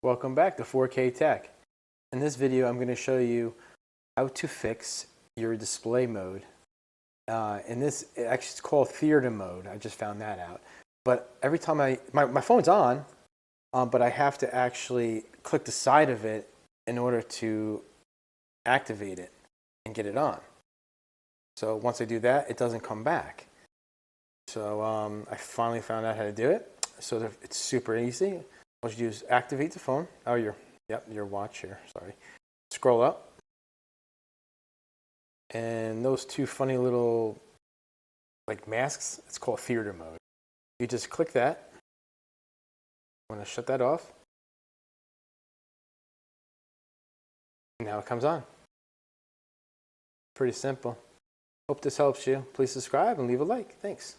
Welcome back to 4K Tech. In this video, I'm going to show you how to fix your display mode. It's called theater mode. I just found that out. But every time my phone's on, but I have to actually click the side of it in order to activate it and get it on. So once I do that, it doesn't come back. So I finally found out how to do it. So it's super easy. All you do is activate the phone. Oh, your watch here. Sorry. Scroll up, and those two funny little masks. It's called theater mode. You just click that. I'm going to shut that off. Now it comes on. Pretty simple. Hope this helps you. Please subscribe and leave a like. Thanks.